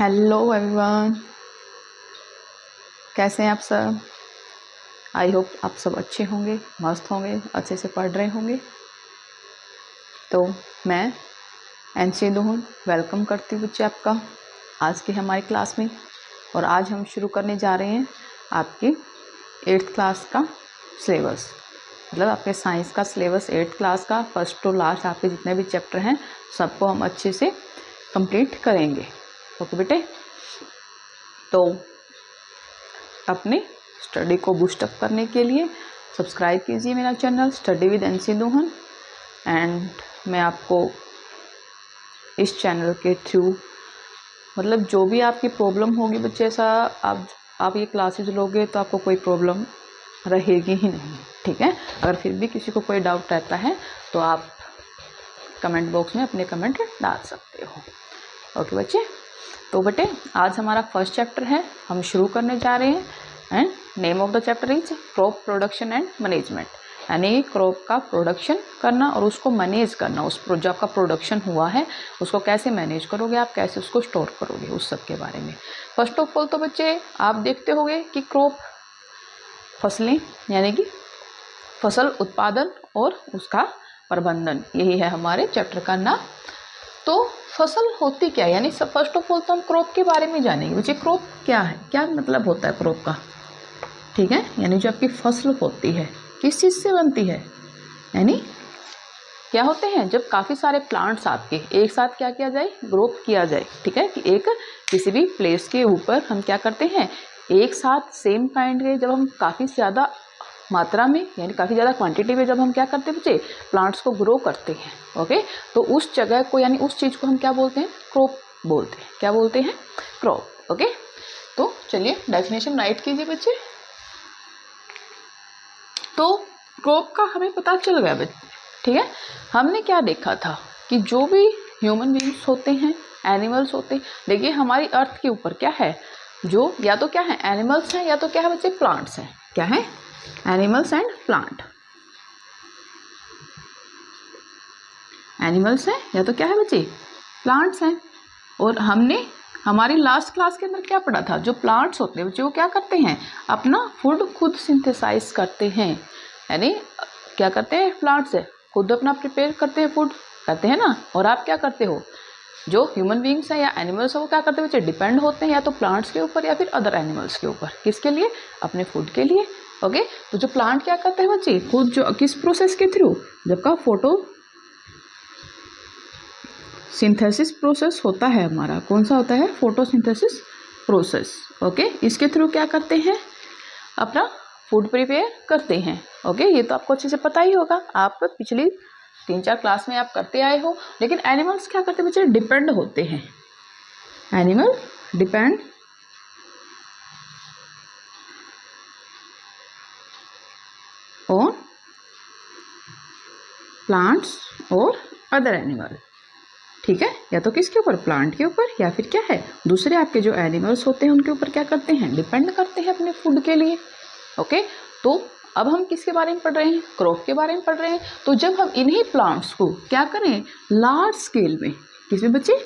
Hello everyone, कैसे हैं आप सब। आई होप आप सब अच्छे होंगे, मस्त होंगे, अच्छे से पढ़ रहे होंगे। तो मैं एनसी दोहन वेलकम करती हूँ बच्चे आपका आज की हमारी क्लास में। और आज हम शुरू करने जा रहे हैं आपकी 8th क्लास का सिलेबस, मतलब आपके साइंस का सिलेबस 8th क्लास का फर्स्ट टू लास्ट आपके जितने भी चैप्टर हैं सबको हम अच्छे से कंप्लीट करेंगे। ओके बेटे, तो अपने स्टडी को बूस्टअप करने के लिए सब्सक्राइब कीजिए मेरा चैनल स्टडी विद एनसी दोहन। एंड मैं आपको इस चैनल के थ्रू मतलब जो भी आपकी प्रॉब्लम होगी बच्चे, ऐसा आप ये क्लासेस लोगे तो आपको कोई प्रॉब्लम रहेगी ही नहीं, ठीक है। अगर फिर भी किसी को कोई डाउट रहता है तो आप कमेंट बॉक्स में अपने कमेंट डाल सकते हो। ओके बच्चे, तो बेटे आज हमारा फर्स्ट चैप्टर है, हम शुरू करने जा रहे हैं। And name of the chapter is crop production and management, यानी क्रॉप का प्रोडक्शन करना और उसको मैनेज करना। उस जो आपका प्रोडक्शन हुआ है उसको कैसे मैनेज करोगे, आप कैसे उसको स्टोर करोगे, उस सब के बारे में। फर्स्ट ऑफ ऑल तो बच्चे आप देखते होंगे कि क्रॉप फसलें यानी कि फसल उत्पादन और उसका प्रबंधन, यही है हमारे चैप्टर का नाम। तो फसल होती क्या है, यानी फर्स्ट ऑफ ऑल तो हम क्रॉप के बारे में जानेंगे बच्चे। क्रॉप क्या है, क्या मतलब होता है क्रॉप का, ठीक है। यानी जो आपकी फसल होती है किस चीज़ से बनती है, यानी क्या होते हैं जब काफ़ी सारे प्लांट्स आपके एक साथ क्या किया जाए, ग्रो किया जाए, ठीक है। कि एक किसी भी प्लेस के ऊपर हम क्या करते हैं, एक साथ सेम काइंड के जब हम काफ़ी ज़्यादा मात्रा में यानी काफ़ी ज़्यादा क्वांटिटी में जब हम क्या करते हैं बच्चे, प्लांट्स को ग्रो करते हैं। ओके, तो उस जगह को यानी उस चीज़ को हम क्या बोलते हैं, क्रॉप बोलते हैं। क्या बोलते हैं, क्रॉप। ओके, तो चलिए डेफिनेशन राइट कीजिए बच्चे। तो क्रॉप का हमें पता चल गया बच्चे, ठीक है। हमने क्या देखा था कि जो भी ह्यूमन बींग्स होते हैं, एनिमल्स होते हैं, देखिए हमारी अर्थ के ऊपर क्या है, जो या तो क्या है एनिमल्स हैं या तो क्या है बच्चे प्लांट्स हैं। क्या है, एनिमल्स एंड प्लांट। एनिमल्स हैं या तो क्या है बच्चे प्लांट्स हैं। और हमने हमारी लास्ट क्लास के अंदर क्या पढ़ा था, जो प्लांट्स होते हैं बच्चे वो क्या करते हैं, अपना फूड खुद सिंथेसाइज करते हैं। यानी क्या करते हैं प्लांट्स है, खुद अपना प्रिपेयर करते हैं, फूड करते हैं ना। और आप क्या करते हो, जो ह्यूमन बींग्स हैं या एनिमल्स हैं वो क्या करते हैं बच्चे, डिपेंड होते हैं या तो प्लांट्स के ऊपर या फिर अदर एनिमल्स के ऊपर। किसके लिए, अपने फूड के लिए। ओके, तो जो प्लांट क्या करते हैं बच्चे, खुद जो किस प्रोसेस के थ्रू, जब का फोटो सिंथेसिस प्रोसेस होता है हमारा, कौन सा होता है, फोटोसिंथेसिस प्रोसेस। ओके, इसके थ्रू क्या करते हैं, अपना फूड प्रिपेयर करते हैं। ओके, ये तो आपको अच्छे से पता ही होगा, आप पिछली 3-4 क्लास में आप करते आए हो। लेकिन एनिमल्स क्या करते हैं बच्चे, डिपेंड होते हैं। एनिमल डिपेंड ऑन प्लांट्स और अदर एनिमल, ठीक है। या तो किसके ऊपर, प्लांट के ऊपर, या फिर क्या है दूसरे आपके जो एनिमल्स होते हैं उनके ऊपर क्या करते हैं, डिपेंड करते हैं अपने फूड के लिए। ओके, तो अब हम किसके बारे में पढ़ रहे हैं, क्रॉप के बारे में पढ़ रहे हैं। तो जब हम इन्हीं प्लांट्स को क्या करें, लार्ज स्केल में, किसमें बच्चे,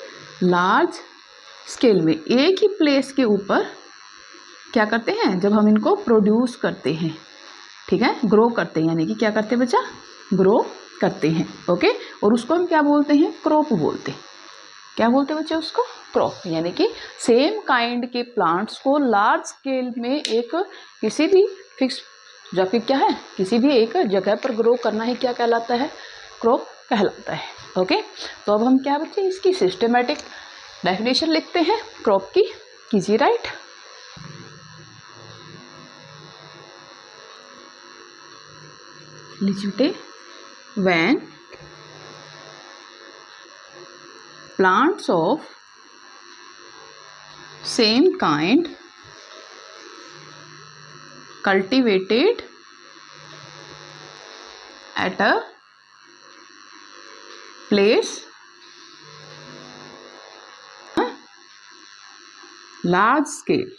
लार्ज स्केल में एक ही प्लेस के ऊपर क्या करते हैं, जब हम इनको प्रोड्यूस करते हैं, ठीक है, ग्रो करते हैं, यानी कि क्या करते हैं बच्चा, ग्रो करते हैं। ओके, और उसको हम क्या बोलते हैं, क्रॉप बोलते हैं। क्या बोलते हैं बच्चे उसको, क्रॉप। यानी कि सेम काइंड के प्लांट्स को लार्ज स्केल में एक किसी भी फिक्स जबकि क्या है, किसी भी एक जगह पर ग्रो करना ही क्या कहलाता है, क्रॉप कहलाता है। ओके, तो अब हम क्या बच्चे इसकी सिस्टमेटिक डेफिनेशन लिखते हैं क्रॉप की, कीजिए राइट। लीजिए, when plants of same kind cultivated at a place large scale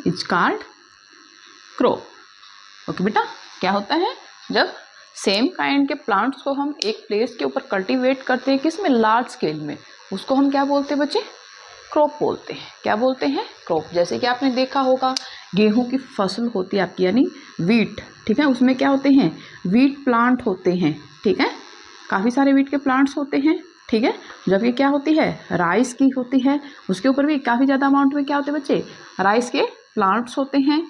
is called crop। Okay बेटा, क्या होता है, जब सेम काइंड के प्लांट्स को हम एक प्लेस के ऊपर कल्टीवेट करते हैं, किसमें, लार्ज स्केल में, उसको हम क्या बोलते हैं बच्चे, क्रॉप बोलते हैं। क्या बोलते हैं, क्रॉप। जैसे कि आपने देखा होगा गेहूं की फसल होती है आपकी, यानी वीट, ठीक है, उसमें क्या होते हैं, वीट प्लांट होते हैं, ठीक है, काफ़ी सारे वीट के प्लांट्स होते हैं, ठीक है। जब ये क्या होती है, राइस की होती है, उसके ऊपर भी काफ़ी ज़्यादा अमाउंट में क्या होते हैं बच्चे, राइस के प्लांट्स होते हैं,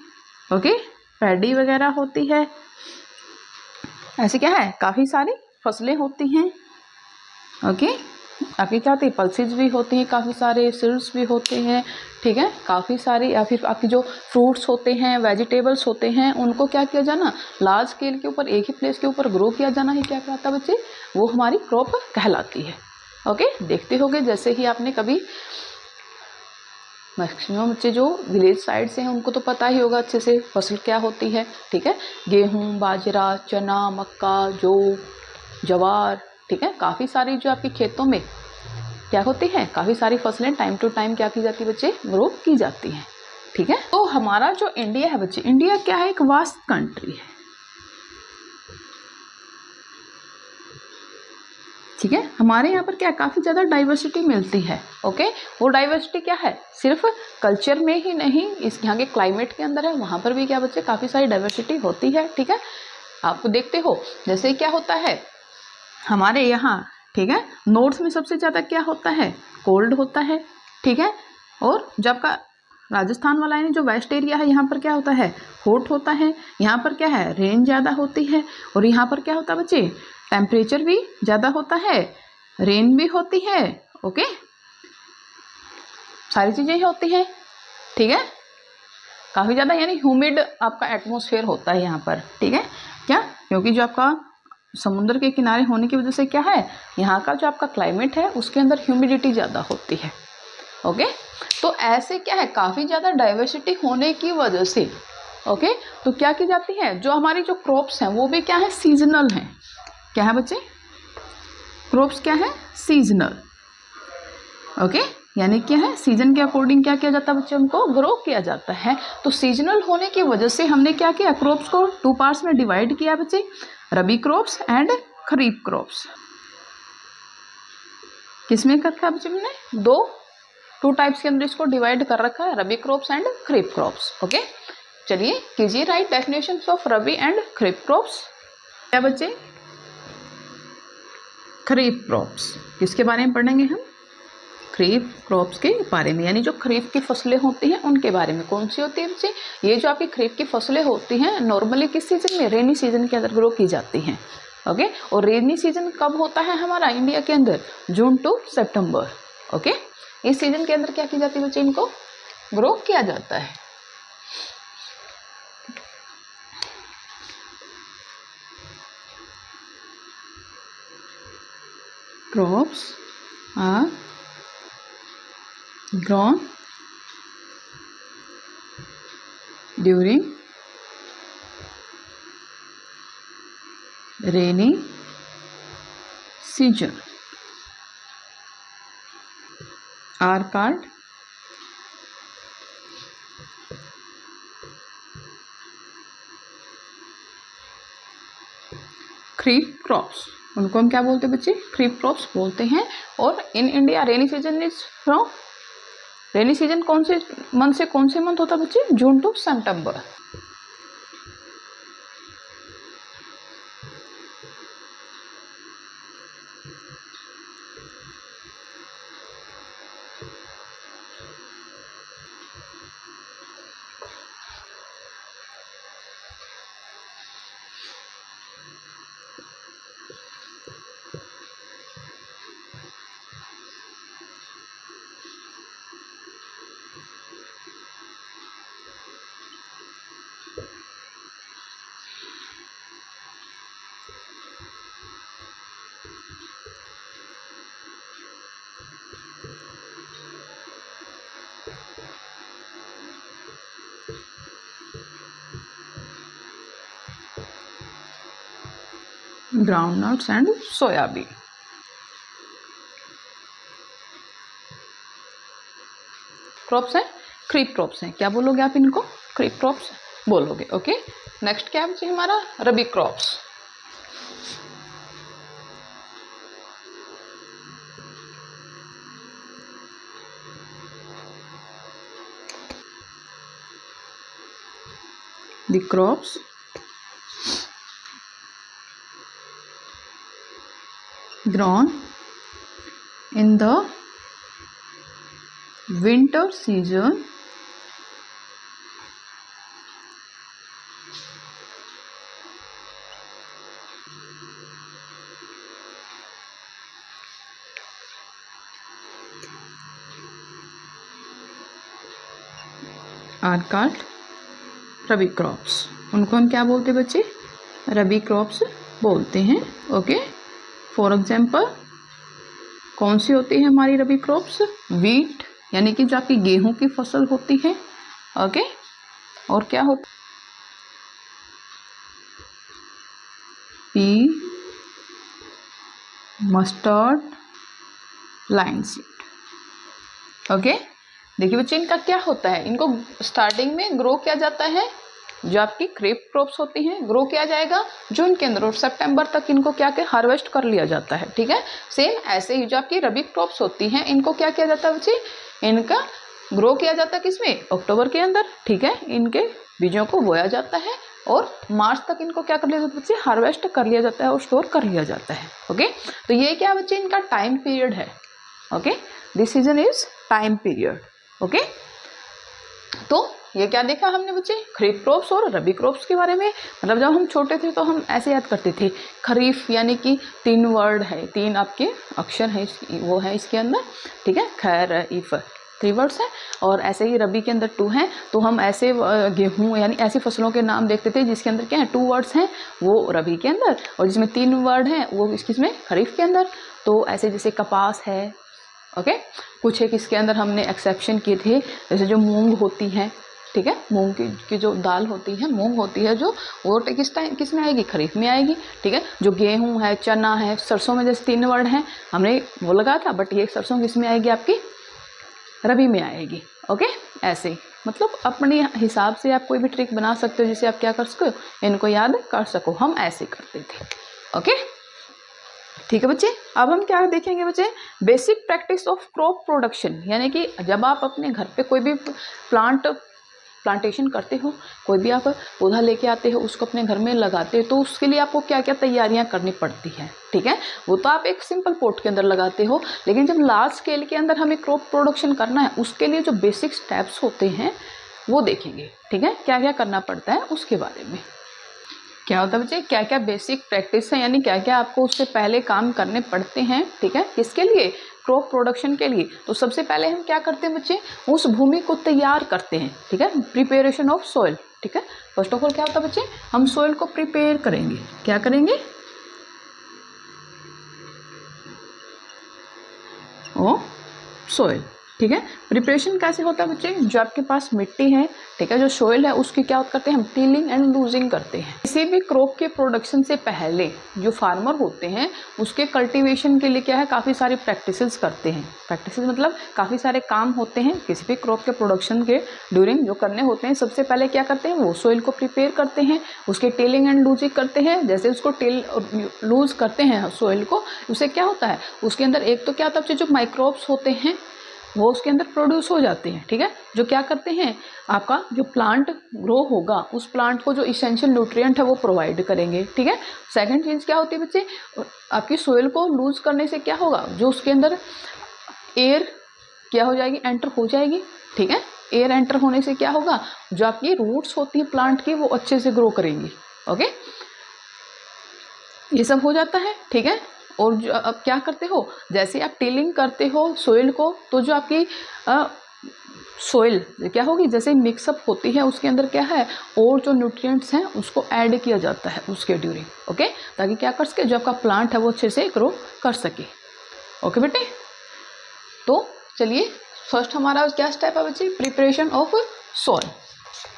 ओके, पैडी वगैरह होती है, ऐसे क्या है, काफ़ी सारी फसलें होती हैं, ओके। आपकी क्या होती है, पल्सेज भी होती हैं, काफ़ी सारे सीड्स भी होते हैं, ठीक है, काफ़ी सारे, या फिर आपकी जो फ्रूट्स होते हैं, वेजिटेबल्स होते हैं, उनको क्या किया जाना, लार्ज स्केल के ऊपर, एक ही प्लेस के ऊपर ग्रो किया जाना ही क्या कहलाता है बच्चे, वो हमारी क्रॉप कहलाती है, ओके। देखते होगे जैसे ही आपने कभी, मैक्सिमम बच्चे जो विलेज साइड से हैं उनको तो पता ही होगा अच्छे से फसल क्या होती है, ठीक है, गेहूँ, बाजरा, चना, मक्का, जौ, ज्वार, ठीक है, काफ़ी सारी जो आपके खेतों में क्या होती है, काफ़ी सारी फसलें टाइम टू टाइम क्या की जाती है बच्चे, ग्रो की जाती हैं, ठीक है। तो हमारा जो इंडिया है बच्चे, इंडिया क्या है, एक वास्ट कंट्री है, ठीक है। हमारे यहाँ पर क्या काफ़ी ज़्यादा डाइवर्सिटी मिलती है, ओके। वो डाइवर्सिटी क्या है, सिर्फ कल्चर में ही नहीं, इस यहाँ के क्लाइमेट के अंदर है, वहाँ पर भी क्या बच्चे काफ़ी सारी डाइवर्सिटी होती है, ठीक है। आप देखते हो जैसे क्या होता है हमारे यहाँ, ठीक है, नॉर्थ में सबसे ज़्यादा क्या होता है, कोल्ड होता है, ठीक है, और जब का राजस्थान वाला है जो वेस्ट एरिया है, यहाँ पर क्या होता है, हॉट होता है, यहाँ पर क्या है, रेन ज़्यादा होती है, और यहाँ पर क्या होता है बच्चे, टेम्परेचर भी ज़्यादा होता है, रेन भी होती है, ओके, सारी चीज़ें होती हैं, ठीक है, काफ़ी ज़्यादा यानी ह्यूमिड आपका एटमॉस्फेयर होता है यहाँ पर, ठीक है। क्या, क्योंकि जो आपका समुद्र के किनारे होने की वजह से क्या है, यहाँ का जो आपका क्लाइमेट है उसके अंदर ह्यूमिडिटी ज़्यादा होती है, ओके। तो ऐसे क्या है, काफ़ी ज़्यादा डाइवर्सिटी होने की वजह से, ओके, तो क्या की जाती है, जो हमारी जो क्रॉप्स हैं वो भी क्या है, सीजनल हैं। क्या है बच्चे, क्रॉप्स क्या है, सीजनल, ओके, यानी क्या है, सीजन के अकॉर्डिंग क्या किया जाता है बच्चे, उनको ग्रो किया जाता है। तो सीजनल होने की वजह से हमने क्या किया, क्रॉप्स को टू पार्ट्स में डिवाइड किया बच्चे, रबी क्रॉप्स एंड खरीफ क्रॉप्स। किसमें कर रखा है बच्चे, हमने टू टाइप्स के अंदर इसको डिवाइड कर रखा है, rabi crops and kharif crops, okay. चलिए कीजिए write definition of rabi and kharif crops. क्या बच्चे, खरीफ क्रॉप्स किसके बारे में पढ़ेंगे हम, खरीफ क्रॉप्स के बारे में, यानी जो खरीफ की फसलें होती हैं उनके बारे में। कौन सी होती है बच्चे, ये जो आपकी खरीफ की फसलें होती हैं नॉर्मली किस सीजन में, रेनी सीजन के अंदर ग्रो की जाती हैं, ओके। और रेनी सीजन कब होता है हमारा इंडिया के अंदर, जून टू सितंबर, ओके। इस सीजन के अंदर क्या की जाती है बच्चे, इनको ग्रो किया जाता है। Crops are grown during rainy season are called kharif crops. उनको हम क्या बोलते हैं बच्चे, खरीफ क्रॉप्स बोलते हैं। और in India rainy season is from, rainy season कौन से मंथ से कौन से मंथ होता है बच्चे, June to September. Groundnuts and soybean. Crops हैं, खरीफ क्रॉप्स हैं, क्या बोलोगे आप इनको, खरीफ क्रॉप्स बोलोगे, ओके। नेक्स्ट क्या है बच्चे हमारा, rabi crops. the crops grown in the winter season are called rabi crops. उनको हम क्या बोलते हैं बच्चे? रबी क्रॉप्स बोलते हैं। ओके, फॉर एग्जाम्पल कौन सी होती है हमारी रबी क्रॉप्स? वीट यानी कि जो आपकी गेहूं की फसल होती है। ओके, और क्या होता? P, mustard, line seed. Okay, देखिए बच्चे इनका क्या होता है, इनको स्टार्टिंग में ग्रो किया जाता है, जो आपकी क्रेप क्रॉप्स होती हैं ग्रो किया जाएगा जून के अंदर, और सितंबर तक इनको क्या क्या हार्वेस्ट कर लिया जाता है। ठीक है, सेम ऐसे ही जो आपकी रबी क्रॉप्स होती हैं इनको क्या किया जाता है बच्चे? इनका ग्रो किया जाता है किसमें? अक्टूबर के अंदर। ठीक है, इनके बीजों को बोया जाता है और मार्च तक इनको क्या कर लिया जाता है बच्चे? हार्वेस्ट कर लिया जाता है और स्टोर कर लिया जाता है। ओके, तो ये क्या बच्चे इनका टाइम पीरियड है। Okay, this season is time period. Okay, तो ये क्या देखा हमने बच्चे? खरीफ क्रॉप्स और रबी क्रॉप्स के बारे में। मतलब जब हम छोटे थे तो हम ऐसे याद करते थे, खरीफ यानी कि 3 वर्ड है, 3 आपके अक्षर है, वो है इसके अंदर। ठीक है, खैर इफ 3 वर्ड्स हैं, और ऐसे ही रबी के अंदर 2 हैं। तो हम ऐसे गेहूं यानी ऐसी फसलों के नाम देखते थे जिसके अंदर क्या है? 2 वर्ड्स हैं, वो रबी के अंदर, और जिसमें 3 वर्ड हैं वो इसमें खरीफ के अंदर। तो ऐसे जैसे कपास है। ओके, कुछ एक इसके अंदर हमने एक्सेप्शन किए थे, जैसे जो मूंग होती है। ठीक है, मूंग की जो दाल होती है, मूंग होती है जो, वो किस में आएगी? खरीफ में आएगी। ठीक है, जो गेहूं है, चना है, सरसों में जैसे 3 वर्ड हैं हमने वो लगाया था, बट ये सरसों किस में आएगी? आपकी रबी में आएगी। ओके, ऐसे मतलब अपने हिसाब से आप कोई भी ट्रिक बना सकते हो जिसे आप क्या कर सको, इनको याद कर सको। हम ऐसे करते थे। ओके, ठीक है बच्चे, अब हम क्या देखेंगे बच्चे? Basic practice of crop production, यानी कि जब आप अपने घर पे कोई भी प्लांटेशन करते हो, कोई भी आप पौधा लेके आते हो, उसको अपने घर में लगाते हो, तो उसके लिए आपको क्या क्या तैयारियां करनी पड़ती हैं। ठीक है, वो तो आप एक सिंपल पॉट के अंदर लगाते हो, लेकिन जब लार्ज स्केल के अंदर हमें क्रॉप प्रोडक्शन करना है, उसके लिए जो बेसिक स्टेप्स होते हैं वो देखेंगे। ठीक है, क्या क्या करना पड़ता है उसके बारे में। क्या होता है बच्चे? क्या क्या बेसिक प्रैक्टिस है, यानी क्या क्या आपको उससे पहले काम करने पड़ते हैं। ठीक है, किसके लिए? क्रॉप प्रोडक्शन के लिए। तो सबसे पहले हम क्या करते हैं बच्चे? उस भूमि को तैयार करते हैं। ठीक है, प्रिपेरेशन ऑफ सॉइल। ठीक है, फर्स्ट ऑफ ऑल क्या होता है बच्चे? हम सॉइल को प्रिपेयर करेंगे। क्या करेंगे? ओ सॉइल। ठीक है, प्रिपरेशन कैसे होता है बच्चे? जो आपके पास मिट्टी है, ठीक है, जो सॉइल है, उसकी क्या करते हैं हम? टिलिंग एंड लूजिंग करते हैं। किसी भी क्रॉप के प्रोडक्शन से पहले जो फार्मर होते हैं उसके कल्टीवेशन के लिए क्या है? काफ़ी सारी प्रैक्टिसेस करते हैं। प्रैक्टिसेस मतलब काफ़ी सारे काम होते हैं किसी भी क्रॉप के प्रोडक्शन के ड्यूरिंग जो करने होते हैं। सबसे पहले क्या करते हैं? वो सॉइल को प्रिपेयर करते हैं, उसके टिलिंग एंड लूजिंग करते हैं। जैसे उसको टिल लूज करते हैं सॉइल को, उससे क्या होता है? उसके अंदर एक तो क्या होता है, जो माइक्रोब्स होते हैं वो उसके अंदर प्रोड्यूस हो जाते हैं। ठीक है, जो क्या करते हैं? आपका जो प्लांट ग्रो होगा उस प्लांट को जो इसेंशियल न्यूट्रिएंट है वो प्रोवाइड करेंगे। ठीक है, सेकंड चीज़ क्या होती है बच्चे? आपकी सोइल को लूज करने से क्या होगा? जो उसके अंदर एयर क्या हो जाएगी? एंटर हो जाएगी। ठीक है, एयर एंटर होने से क्या होगा? जो आपकी रूट्स होती है प्लांट की वो अच्छे से ग्रो करेंगी। ओके, ये सब हो जाता है। ठीक है, और जो अब क्या करते हो? जैसे आप टिलिंग करते हो सोइल को, तो जो आपकी सोइल क्या होगी? जैसे मिक्सअप होती है उसके अंदर क्या है? और जो न्यूट्रिएंट्स हैं उसको ऐड किया जाता है उसके ड्यूरिंग। ओके, ताकि क्या कर सके? जो आपका प्लांट है वो अच्छे से ग्रो कर सके। ओके बेटे, तो चलिए फर्स्ट हमारा क्या स्टेप है बच्चे? Preparation of soil.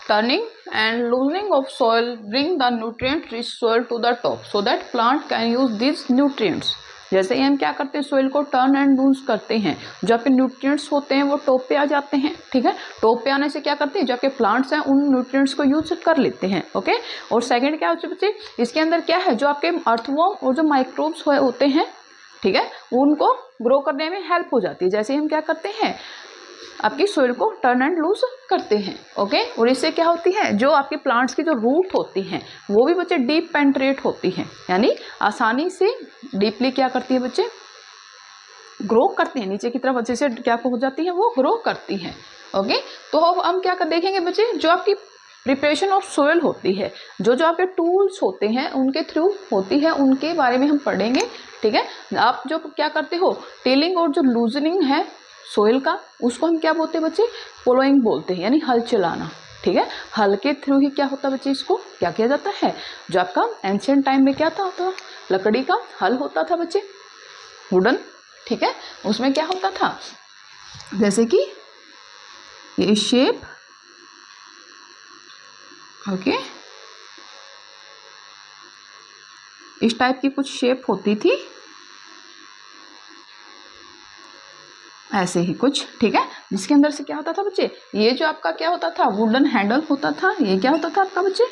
Turning and loosening of soil bring the nutrient rich soil to the top so that plant can use these nutrients. जैसे ही हम क्या करते हैं? सोइल को टर्न एंड लूज करते हैं, जो आपके न्यूट्रिएंट्स होते हैं वो टॉप पे आ जाते हैं। ठीक है, टॉप पे आने से क्या करते हैं? जो आपके प्लांट्स हैं उन न्यूट्रिएंट्स को यूज कर लेते हैं। ओके, और सेकंड क्या होता है बच्चे? इसके अंदर क्या है? जो आपके अर्थवॉर्म और जो माइक्रोब्स होते हैं, ठीक है, उनको ग्रो करने में हेल्प हो जाती है। जैसे हम क्या करते हैं? आपकी सोइल को टर्न एंड लूज करते हैं। ओके, और इससे क्या होती है, जो आपके प्लांट्स की जो रूट होती हैं वो भी बच्चे डीप पेंट्रेट होती हैं, यानी आसानी से डीपली क्या करती है बच्चे, ग्रो करती हैं, नीचे की तरफ अच्छे से क्या हो जाती है, वो ग्रो करती हैं। ओके, तो अब हम क्या कर देखेंगे बच्चे, जो आपकी प्रिपरेशन ऑफ सोयल होती है, जो जो आपके टूल्स होते हैं उनके थ्रू होती है, उनके बारे में हम पढ़ेंगे। ठीक है, आप जो क्या करते हो, टिलिंग और जो लूजनिंग है सोयल का, उसको हम क्या बोलते हैं बच्चे, प्लोइंग बोलते हैं, यानी हल चलाना। ठीक है, हल के थ्रू ही क्या होता है बच्चे, इसको क्या किया जाता है, जो आपका एंशिएंट टाइम में क्या था, लकड़ी का हल होता था बच्चे, वुडन। ठीक है, उसमें क्या होता था, जैसे कि ये शेप, ओके, इस टाइप की कुछ शेप होती थी, ऐसे ही कुछ। ठीक है, जिसके अंदर से क्या होता था बच्चे, ये जो आपका क्या होता था, वुडन हैंडल होता था, ये क्या होता था आपका बच्चे,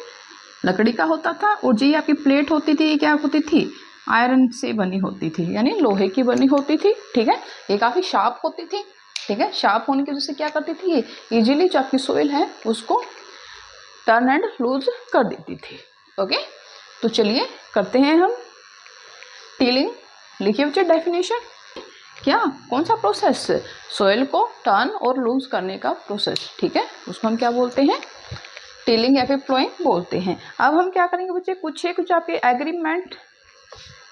लकड़ी का होता था। और जो ये आपकी प्लेट होती थी, ये क्या होती थी, आयरन से बनी होती थी, यानी लोहे की बनी होती थी। ठीक है, ये काफ़ी शार्प होती थी। ठीक है, शार्प होने की वजह से क्या करती थी, ये इजीली जो आपकी सोइल है उसको टर्न एंड लूज कर देती थी। ओके, तो चलिए करते हैं हम टिलिंग। लिखिए बच्चे डेफिनेशन, क्या, कौन सा प्रोसेस, सोइल को टर्न और लूज करने का प्रोसेस। ठीक है, उसको हम क्या बोलते हैं, टिलिंग या फिर प्लोइंग बोलते हैं। अब हम क्या करेंगे बच्चे, कुछ आपके एग्रीमेंट,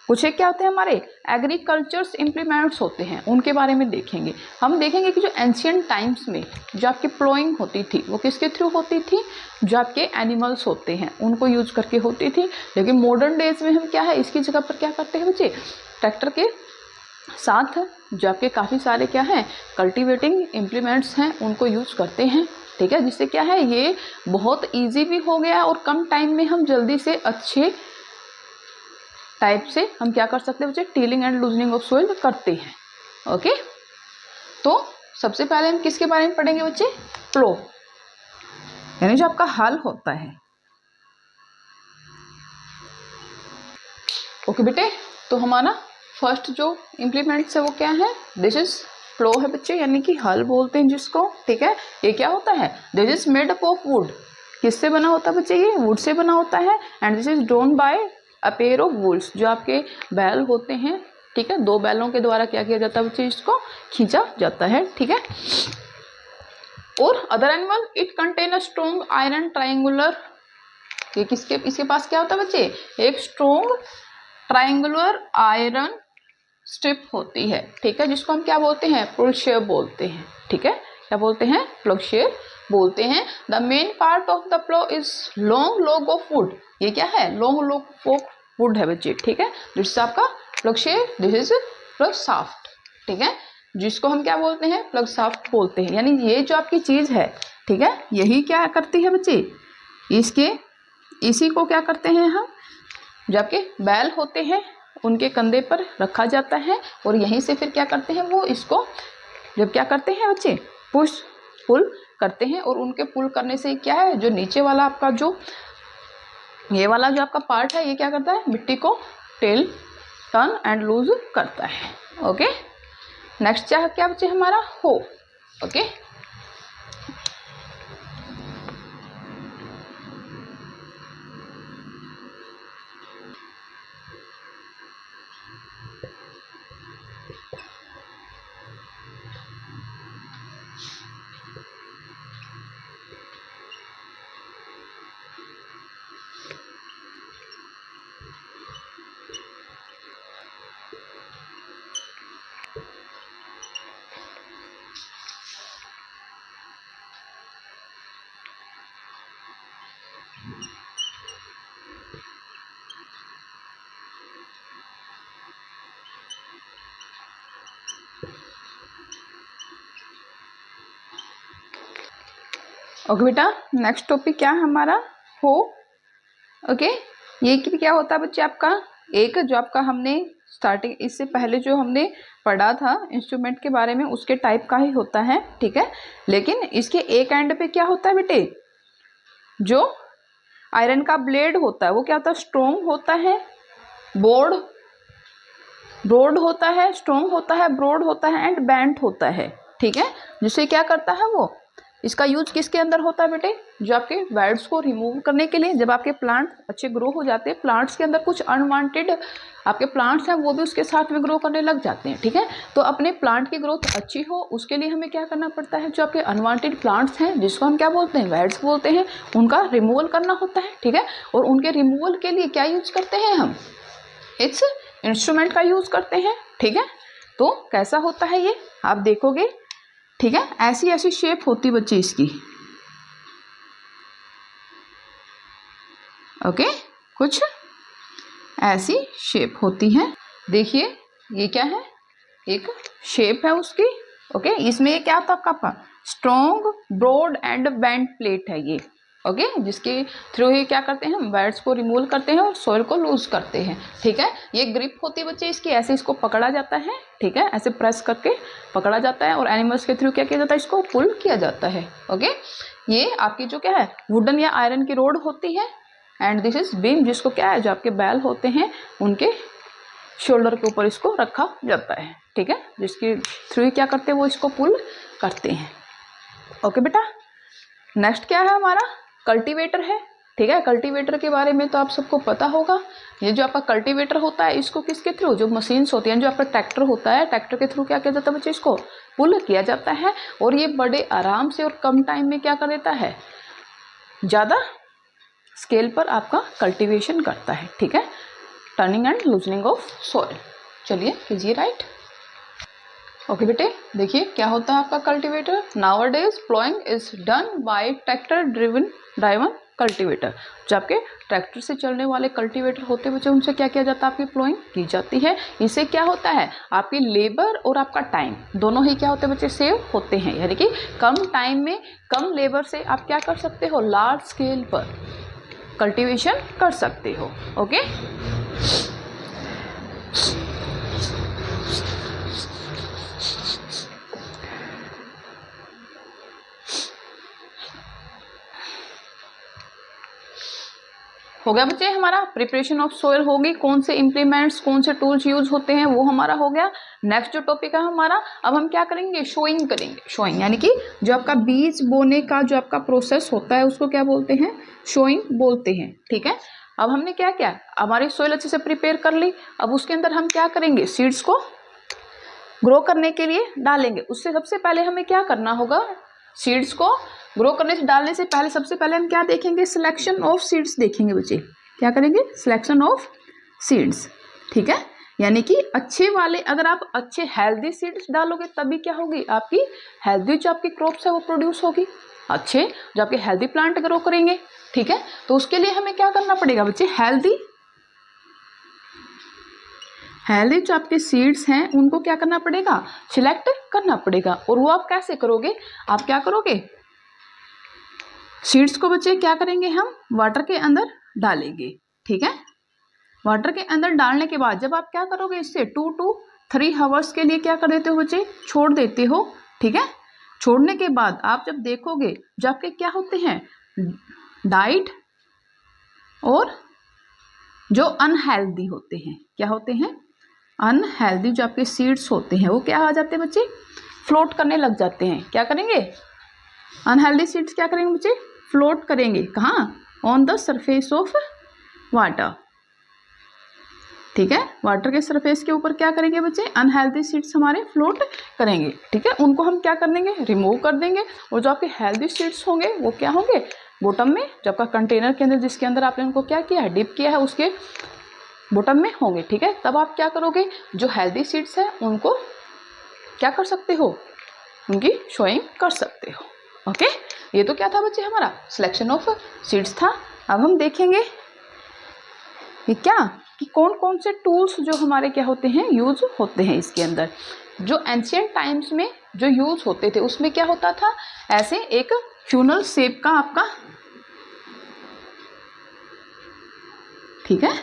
कुछ एक क्या होते हैं, हमारे एग्रीकल्चर्स इम्प्लीमेंट्स होते हैं, उनके बारे में देखेंगे। हम देखेंगे कि जो एंशिएंट टाइम्स में जो आपकी प्लोइंग होती थी वो किसके थ्रू होती थी, जो आपके एनिमल्स होते हैं उनको यूज करके होती थी। लेकिन मॉडर्न डेज में हम क्या है, इसकी जगह पर क्या करते हैं बच्चे, ट्रैक्टर के साथ जो आपके काफ़ी सारे क्या हैं, कल्टीवेटिंग इम्प्लीमेंट्स हैं, उनको यूज करते हैं। ठीक है, जिससे क्या है, ये बहुत ईजी भी हो गया और कम टाइम में हम जल्दी से अच्छे टाइप से हम क्या कर सकते हैं बच्चे, tilling and loosening of soil करते हैं। ओके, तो सबसे पहले हम किसके बारे में पढ़ेंगे बच्चे, प्लो, यानी जो आपका हल होता है। ओके बेटे, तो हमारा फर्स्ट जो इम्प्लीमेंट्स है वो क्या है, दिस इज प्लो है बच्चे, यानी कि हल बोलते हैं जिसको। ठीक है, ये क्या होता है, this is made up of would, किससे बना होता है बच्चे, ये वुड से बना होता है। And this is drawn by a pair of bulls, जो आपके बैल होते हैं। ठीक है, दो बैलों के द्वारा क्या किया जाता है बच्चे, इसको खींचा जाता है। ठीक है, और other animal, it contain a strong iron triangular, ये किसके, इसके पास क्या होता है बच्चे, एक स्ट्रॉन्ग ट्राइंगुलर आयरन स्ट्रिप होती है। ठीक है, जिसको हम क्या बोलते हैं, प्लग शेप बोलते हैं। ठीक है, क्या बोलते हैं, प्लग शेप बोलते हैं। The main part of the plough is long log of wood, ये क्या है, लॉन्ग लॉग ऑफ वुड है बच्चे। ठीक है, दिस आपका plug shape, this is plug shaft. ठीक है, जिसको हम क्या बोलते हैं, प्लग शाफ्ट बोलते हैं। यानी ये जो आपकी चीज है, ठीक है, यही क्या करती है बच्चे, इसी को क्या करते हैं हम, जो आपके बैल होते हैं उनके कंधे पर रखा जाता है, और यहीं से फिर क्या करते हैं, वो इसको जब क्या करते हैं बच्चे, पुश पुल करते हैं। और उनके पुल करने से क्या है, जो नीचे वाला आपका जो ये वाला जो आपका पार्ट है, ये क्या करता है, मिट्टी को टेल टर्न एंड लूज करता है। ओके, नेक्स्ट क्या बच्चे हमारा, हो। ओके, ओके बेटा, नेक्स्ट टॉपिक क्या है हमारा, हो। ओके, ये क्या होता है बच्चे आपका, एक जो आपका हमने स्टार्टिंग इससे पहले जो हमने पढ़ा था इंस्ट्रूमेंट के बारे में, उसके टाइप का ही होता है। ठीक है, लेकिन इसके एक एंड पे क्या होता है बेटे, जो आयरन का ब्लेड होता है वो क्या होता है, स्ट्रॉन्ग होता है, ब्रॉड होता है, स्ट्रॉन्ग होता है, ब्रॉड होता है एंड बेंट होता है। ठीक है, जिससे क्या करता है वो, इसका यूज किसके अंदर होता है बेटे, जो आपके वायर्स को रिमूव करने के लिए। जब आपके प्लांट अच्छे ग्रो हो जाते हैं, प्लांट्स के अंदर कुछ अनवांटेड आपके प्लांट्स हैं वो भी उसके साथ में ग्रो करने लग जाते हैं, ठीक है। तो अपने प्लांट की ग्रोथ अच्छी हो उसके लिए हमें क्या करना पड़ता है, जो आपके अनवांटेड प्लांट्स हैं जिसको हम क्या बोलते हैं, वायर्स बोलते हैं, उनका रिमूवल करना होता है, ठीक है। और उनके रिमूवल के लिए क्या यूज करते हैं हम, इस इंस्ट्रूमेंट का यूज करते हैं, ठीक है। तो कैसा होता है ये आप देखोगे, ठीक है। ऐसी ऐसी शेप होती बच्चे इसकी, ओके, कुछ ऐसी शेप होती है। देखिए ये क्या है, एक शेप है उसकी, ओके। इसमें ये क्या था आपका strong broad and bent plate है ये, ओके, जिसके थ्रू ही क्या करते हैं हम वायर्स को रिमूव करते हैं और सॉइल को लूज करते हैं, ठीक है। ये ग्रिप होती है बच्चे इसकी, ऐसे इसको पकड़ा जाता है, ठीक है, ऐसे प्रेस करके पकड़ा जाता है और एनिमल्स के थ्रू क्या किया जाता है, इसको पुल किया जाता है, ओके। ये आपकी जो क्या है वुडन या आयरन की रोड होती है एंड दिस इज बीम, जिसको क्या है जो आपके बैल होते हैं उनके शोल्डर के ऊपर इसको रखा जाता है, ठीक है, जिसके थ्रू क्या करते हैं वो इसको पुल करते हैं, ओके बेटा। नेक्स्ट क्या है हमारा, कल्टीवेटर है, ठीक है। कल्टीवेटर के बारे में तो आप सबको पता होगा। ये जो आपका कल्टीवेटर होता है इसको किसके थ्रू, जो मशीन्स होती हैं, जो आपका ट्रैक्टर होता है, ट्रैक्टर के थ्रू क्या किया जाता है बच्चे, इसको पुल किया जाता है और ये बड़े आराम से और कम टाइम में क्या कर देता है, ज़्यादा स्केल पर आपका कल्टीवेशन करता है, ठीक है, turning and loosening of soil. चलिए कीजिए राइट, ओके बेटे। देखिए क्या होता है आपका cultivator, nowadays ploughing is done by tractor driven cultivator. जो आपके ट्रैक्टर से चलने वाले कल्टीवेटर होते हैं बच्चे, उनसे क्या किया जाता है, आपकी प्लोइंग की जाती है। इससे क्या होता है, आपकी लेबर और आपका टाइम दोनों ही क्या होते हैं बच्चे, सेव होते हैं, यानी कि कम टाइम में कम लेबर से आप क्या कर सकते हो, लार्ज स्केल पर कल्टीवेशन कर सकते हो, ओके। हो गया बच्चे हमारा प्रिपरेशन ऑफ सोइल होगी, कौन से इंप्लीमेंट्स कौन से टूल्स यूज होते हैं वो हमारा हो गया। नेक्स्ट जो टॉपिक है हमारा, अब हम क्या करेंगे, शोइंग करेंगे। शोइंग यानी कि जो आपका बीज बोने का जो आपका प्रोसेस होता है उसको क्या बोलते हैं, शोइंग बोलते हैं, ठीक है। अब हमने क्या किया, हमारी सोइल अच्छे से प्रिपेयर कर ली, अब उसके अंदर हम क्या करेंगे, सीड्स को ग्रो करने के लिए डालेंगे। उससे सबसे पहले हमें क्या करना होगा, सीड्स को ग्रो करने से डालने से पहले सबसे पहले हम क्या देखेंगे, सिलेक्शन ऑफ सीड्स देखेंगे बच्चे। क्या करेंगे, सिलेक्शन ऑफ सीड्स, ठीक है। यानी कि अच्छे वाले, अगर आप अच्छे हेल्दी सीड्स डालोगे तभी क्या होगी, आपकी हेल्दी जो आपकी क्रॉप्स है वो प्रोड्यूस होगी, अच्छे जो आपके हेल्दी प्लांट ग्रो करेंगे, ठीक है। तो उसके लिए हमें क्या करना पड़ेगा बच्चे, हेल्दी जो आपके सीड्स हैं उनको क्या करना पड़ेगा, सिलेक्ट करना पड़ेगा। और वो आप कैसे करोगे, आप क्या करोगे, सीड्स को बच्चे क्या करेंगे, हम वाटर के अंदर डालेंगे, ठीक है। वाटर के अंदर डालने के बाद जब आप क्या करोगे, इससे 2 to 3 आवर्स के लिए क्या कर देते हो बच्चे, छोड़ देते हो, ठीक है। छोड़ने के बाद आप जब देखोगे, जब आपके क्या होते हैं, डाइट और जो अनहेल्दी होते हैं, क्या होते हैं, अनहेल्दी जो आपके सीड्स होते हैं वो क्या आ जाते हैं बच्चे, फ्लोट करने लग जाते हैं। क्या करेंगे, अनहेल्दी सीड्स क्या करेंगे बच्चे, फ्लोट करेंगे, कहाँ, on the surface of water, ठीक है। वाटर के सरफेस के ऊपर क्या करेंगे बच्चे, अनहेल्दी सीड्स हमारे फ्लोट करेंगे, ठीक है। उनको हम क्या कर देंगे, रिमूव कर देंगे। और जो आपके हेल्दी सीड्स होंगे वो क्या होंगे, बॉटम में, जो आपका कंटेनर के अंदर जिसके अंदर आपने उनको क्या किया है, डिप किया है, उसके बॉटम में होंगे, ठीक है। तब आप क्या करोगे, जो हेल्दी सीड्स है उनको क्या कर सकते हो, उनकी शोइंग कर सकते हो, ओके। ये तो क्या था बच्चे हमारा सिलेक्शन ऑफ सीड्स था। अब हम देखेंगे ये क्या, कि कौन कौन से टूल्स जो हमारे क्या होते हैं, यूज होते हैं इसके अंदर। जो एंशिएंट टाइम्स में जो यूज होते थे उसमें क्या होता था, ऐसे एक फ्यूनल शेप का आपका, ठीक है,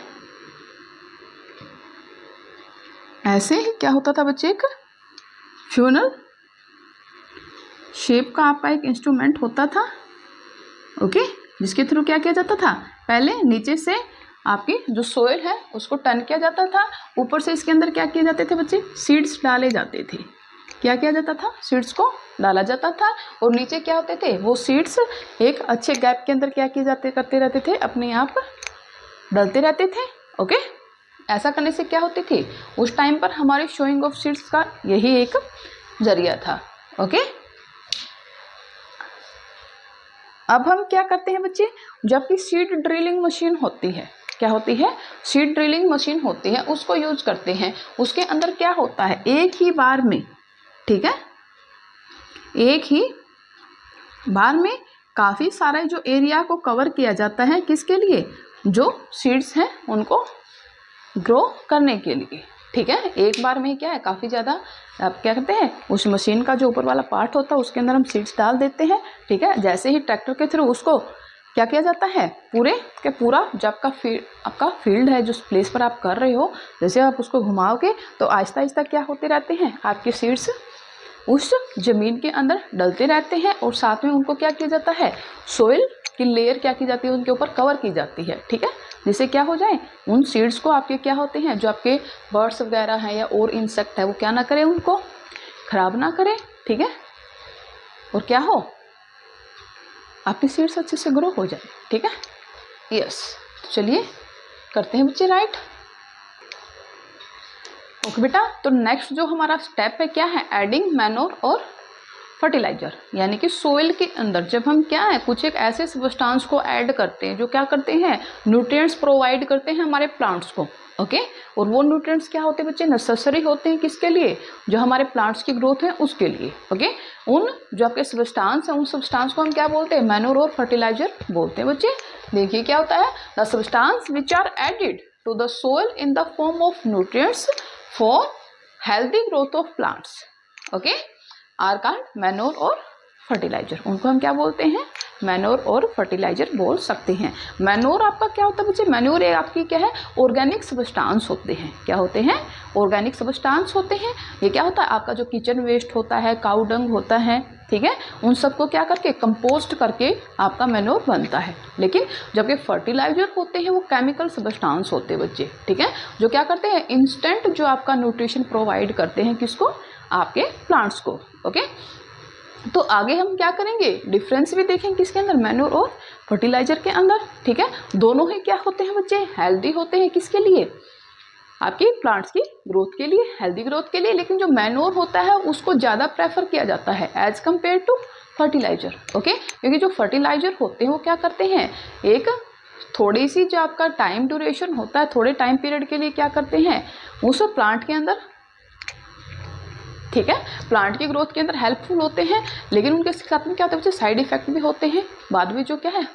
ऐसे क्या होता था बच्चे, एक फ्यूनल शेप का आपका एक इंस्ट्रूमेंट होता था, ओके, जिसके थ्रू क्या किया जाता था, पहले नीचे से आपकी जो सोइल है उसको टर्न किया जाता था, ऊपर से इसके अंदर क्या किए जाते थे बच्चे, सीड्स डाले जाते थे। क्या किया जाता था, सीड्स को डाला जाता था और नीचे क्या होते थे, वो सीड्स एक अच्छे गैप के अंदर क्या किए करते रहते थे, अपने आप डलते रहते थे। ओके, ऐसा करने से क्या होती थी, उस टाइम पर हमारे शोइंग ऑफ सीड्स का यही एक जरिया था। ओके, अब हम क्या करते हैं बच्चे, जबकि सीड ड्रिलिंग मशीन होती है, क्या होती है, सीड ड्रिलिंग मशीन होती है, उसको यूज करते हैं। उसके अंदर क्या होता है, एक ही बार में, ठीक है, एक ही बार में काफ़ी सारे जो एरिया को कवर किया जाता है, किसके लिए, जो सीड्स हैं उनको ग्रो करने के लिए। ठीक है, एक बार में क्या है, काफ़ी ज़्यादा आप क्या करते हैं, उस मशीन का जो ऊपर वाला पार्ट होता है उसके अंदर हम सीड्स डाल देते हैं। ठीक है, जैसे ही ट्रैक्टर के थ्रू उसको क्या किया जाता है, पूरे के पूरा जो आपका फील्ड है, जिस प्लेस पर आप कर रहे हो, जैसे आप उसको घुमाओगे तो आहिस्ता आहिस्ता क्या होते रहते हैं, आपके सीड्स उस जमीन के अंदर डलते रहते हैं और साथ में उनको क्या किया जाता है, सोइल की लेयर क्या की जाती है, उनके ऊपर कवर की जाती है। ठीक है, जिससे क्या हो जाए, उन सीड्स को आपके क्या होते हैं, जो आपके बर्ड्स वगैरह हैं या और इंसेक्ट है, वो क्या ना करें, उनको खराब ना करें। ठीक है, और क्या हो, आपकी सीड्स अच्छे से ग्रो हो जाए। ठीक है, यस, चलिए करते हैं बच्चे राइट। ओके बेटा, तो नेक्स्ट जो हमारा स्टेप है क्या है, एडिंग मैन्योर और फर्टिलाइजर, यानी कि सोइल के अंदर जब हम क्या है, कुछ एक ऐसे सब्सटेंस को ऐड करते हैं जो क्या करते हैं, न्यूट्रिएंट्स प्रोवाइड करते हैं हमारे प्लांट्स को। ओके, और वो न्यूट्रिएंट्स क्या होते हैं बच्चे, नेसेसरी होते हैं किसके लिए, जो हमारे प्लांट्स की ग्रोथ है उसके लिए। ओके, उन जो आपके सब्सटेंस हैं, उन सब्सटेंस को हम क्या बोलते हैं, मैन्योर और फर्टिलाइजर बोलते हैं बच्चे। देखिए क्या होता है, the substance which are added to the soil in the form of nutrients for healthy growth of plants, okay, are called manure और फर्टिलाइजर। उनको हम क्या बोलते हैं, मैन्योर और फर्टिलाइजर बोल सकते हैं। मैन्योर आपका क्या होता है बच्चे, मैन्योर ये आपकी क्या है, ऑर्गेनिक सब्सटेंस होते हैं। क्या होते हैं, ऑर्गेनिक सब्सटेंस होते हैं। ये क्या होता है, आपका जो किचन वेस्ट होता है, काऊ डंग होता है, ठीक है, उन सबको क्या करके कंपोस्ट करके आपका मैन्योर बनता है। लेकिन जबकि फर्टिलाइजर होते हैं वो केमिकल सब्सटेंस होते हैं बच्चे। ठीक है, जो क्या करते हैं, इंस्टेंट जो आपका न्यूट्रिशन प्रोवाइड करते हैं, किसको, आपके प्लांट्स को। ओके, तो आगे हम क्या करेंगे, डिफरेंस भी देखेंगे किसके अंदर, मैन्योर और फर्टिलाइजर के अंदर। ठीक है, दोनों ही क्या होते हैं बच्चे, हेल्दी होते हैं, किसके लिए, आपकी प्लांट्स की ग्रोथ के लिए, हेल्दी ग्रोथ के लिए। लेकिन जो मैन्योर होता है उसको ज़्यादा प्रेफर किया जाता है as compared to fertiliser. Okay, क्योंकि जो फर्टिलाइजर होते हैं वो क्या करते हैं, एक थोड़ी सी जो आपका टाइम ड्यूरेशन होता है, थोड़े टाइम पीरियड के लिए क्या करते हैं, उस प्लांट के अंदर, ठीक है, प्लांट की ग्रोथ के अंदर हेल्पफुल होते हैं। लेकिन उनके साथ में क्या होता है, साइड इफेक्ट भी होते हैं बाद में, जो क्या है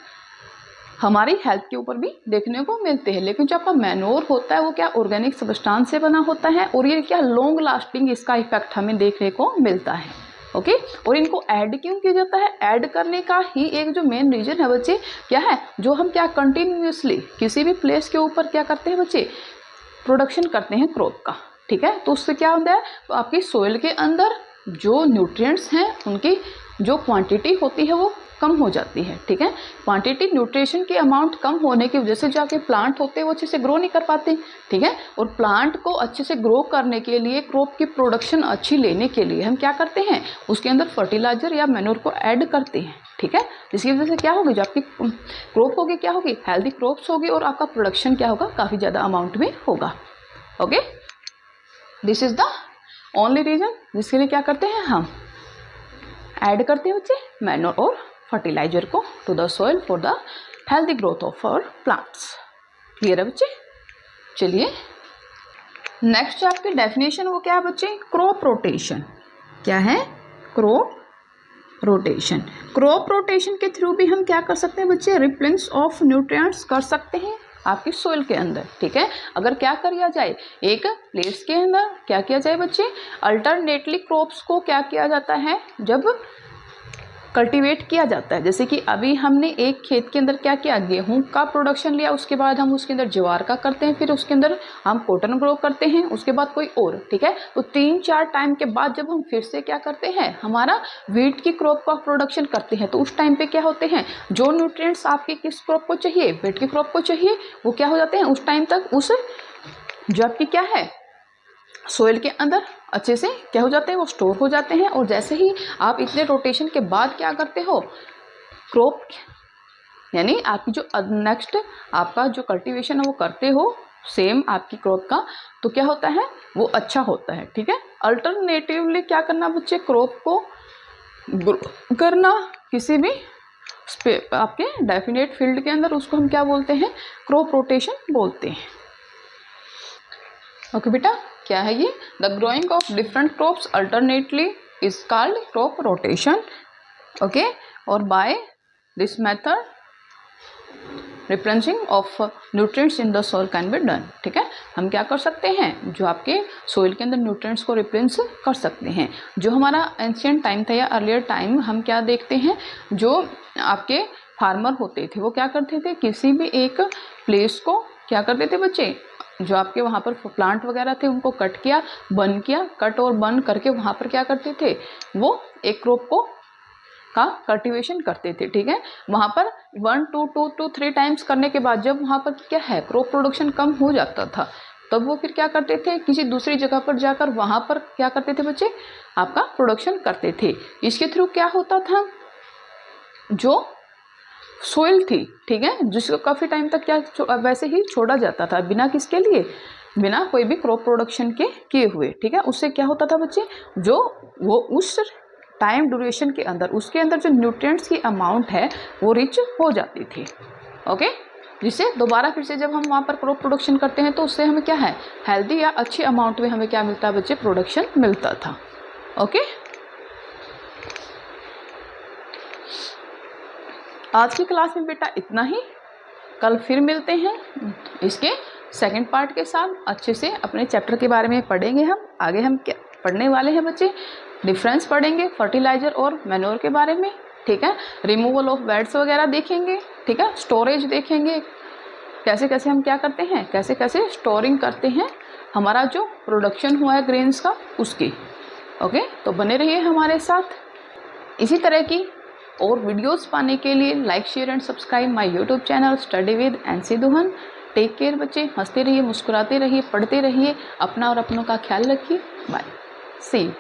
हमारी हेल्थ के ऊपर भी देखने को मिलते हैं। लेकिन जो आपका मैन्योर होता है वो क्या ऑर्गेनिक सब्सटेंस से बना होता है और ये क्या लॉन्ग लास्टिंग इसका इफेक्ट हमें देखने को मिलता है। ओके, और इनको ऐड क्यों किया जाता है, ऐड करने का ही एक जो मेन रीजन है बच्चे क्या है, जो हम क्या कंटिन्यूसली किसी भी प्लेस के ऊपर क्या करते हैं बच्चे, प्रोडक्शन करते हैं क्रॉप का। ठीक है, तो उससे क्या होता है, तो आपकी सोइल के अंदर जो न्यूट्रिएंट्स हैं उनकी जो क्वांटिटी होती है वो कम हो जाती है। ठीक है, क्वांटिटी न्यूट्रिशन की अमाउंट कम होने की वजह से जो आपके प्लांट होते हैं वो अच्छे से ग्रो नहीं कर पाते। ठीक है, और प्लांट को अच्छे से ग्रो करने के लिए, क्रॉप की प्रोडक्शन अच्छी लेने के लिए हम क्या करते हैं, उसके अंदर फर्टिलाइजर या मैन्योर को ऐड करते हैं। ठीक है, जिसकी वजह से क्या होगी, जो आपकी क्रॉप होगी क्या होगी, हेल्दी क्रॉप्स होगी और आपका प्रोडक्शन क्या होगा, काफ़ी ज़्यादा अमाउंट में होगा। Okay, this is the only reason जिसके लिए क्या करते हैं, हम ऐड करते हैं बच्चे मैन्योर और फर्टिलाइजर को to the soil for the healthy growth of our plants. Clear है बच्चे। चलिए नेक्स्ट जो आपकी डेफिनेशन वो क्या है बच्चे, क्रॉप रोटेशन। क्या है, क्रॉप रोटेशन। क्रॉप रोटेशन के थ्रू भी हम क्या कर सकते हैं बच्चे, रिप्लेस ऑफ न्यूट्रिएंट्स कर सकते हैं आपकी सोइल के अंदर। ठीक है, अगर क्या किया जाए, एक प्लेस के अंदर क्या किया जाए बच्चे, अल्टरनेटली क्रॉप्स को क्या किया जाता है, जब कल्टीवेट किया जाता है। जैसे कि अभी हमने एक खेत के अंदर क्या किया, गेहूं का प्रोडक्शन लिया, उसके बाद हम उसके अंदर ज्वार का करते हैं, फिर उसके अंदर हम कॉटन ग्रो करते हैं, उसके बाद कोई और। ठीक है, तो 3-4 टाइम के बाद जब हम फिर से क्या करते हैं, हमारा वीट की क्रॉप का प्रोडक्शन करते हैं, तो उस टाइम पे क्या होते हैं, जो न्यूट्रिएंट्स आपके किस क्रॉप को चाहिए, वीट की क्रॉप को चाहिए, वो क्या हो जाते हैं उस टाइम तक, उस जो आपकी क्या है सोइल के अंदर अच्छे से क्या हो जाते हैं, वो स्टोर हो जाते हैं। और जैसे ही आप इतने रोटेशन के बाद क्या करते हो, क्रॉप यानी आपकी जो नेक्स्ट आपका जो कल्टीवेशन है वो करते हो सेम आपकी क्रॉप का, तो क्या होता है, वो अच्छा होता है। ठीक है, अल्टरनेटिवली क्या करना बच्चे, क्रॉप को ग्रो करना किसी भी आपके डेफिनेट फील्ड के अंदर, उसको हम क्या बोलते हैं, क्रॉप रोटेशन बोलते हैं। ओके बेटा, क्या है ये, the growing of different crops alternately is called crop rotation. Okay, और by this method replacing of nutrients in the soil can be done. ठीक है, हम क्या कर सकते हैं, जो आपके सोइल के अंदर न्यूट्रिएंट्स को रिप्लेस कर सकते हैं। जो हमारा एंशिएंट टाइम था या अर्लियर टाइम, हम क्या देखते हैं, जो आपके फार्मर होते थे वो क्या करते थे, किसी भी एक प्लेस को क्या करते थे बच्चे, जो आपके वहाँ पर प्लांट वगैरह थे उनको कट किया, बर्न किया, कट और बर्न करके वहाँ पर क्या करते थे, वो एक क्रॉप को का कल्टीवेशन करते थे। ठीक है, वहाँ पर 1 to 3 टाइम्स करने के बाद जब वहाँ पर क्या है, क्रॉप प्रोडक्शन कम हो जाता था, तब वो फिर क्या करते थे, किसी दूसरी जगह पर जाकर वहाँ पर क्या करते थे बच्चे, आपका प्रोडक्शन करते थे। इसके थ्रू क्या होता था, जो सोइल थी, ठीक है, जिसको काफ़ी टाइम तक क्या वैसे ही छोड़ा जाता था, बिना किसके लिए, बिना कोई भी क्रॉप प्रोडक्शन के किए हुए। ठीक है, उससे क्या होता था बच्चे, जो वो उस टाइम ड्यूरेशन के अंदर उसके अंदर जो न्यूट्रिएंट्स की अमाउंट है वो रिच हो जाती थी। ओके, जिससे दोबारा फिर से जब हम वहाँ पर क्रॉप प्रोडक्शन करते हैं तो उससे हमें क्या है, हेल्दी या अच्छी अमाउंट में हमें क्या मिलता है बच्चे, प्रोडक्शन मिलता था। ओके, आज की क्लास में बेटा इतना ही, कल फिर मिलते हैं इसके सेकंड पार्ट के साथ। अच्छे से अपने चैप्टर के बारे में पढ़ेंगे हम। आगे हम क्या पढ़ने वाले हैं बच्चे, डिफरेंस पढ़ेंगे फर्टिलाइजर और मैन्योर के बारे में। ठीक है, रिमूवल ऑफ वेट्स वगैरह देखेंगे। ठीक है, स्टोरेज देखेंगे, कैसे कैसे हम क्या करते हैं, कैसे कैसे स्टोरिंग करते हैं हमारा जो प्रोडक्शन हुआ है ग्रेन्स का उसकी। ओके, तो बने रहिए हमारे साथ। इसी तरह की और वीडियोस पाने के लिए like, share and subscribe my YouTube channel study with NC Duhan. Take care बच्चे, हंसते रहिए, मुस्कुराते रहिए, पढ़ते रहिए, अपना और अपनों का ख्याल रखिए। Bye, see you.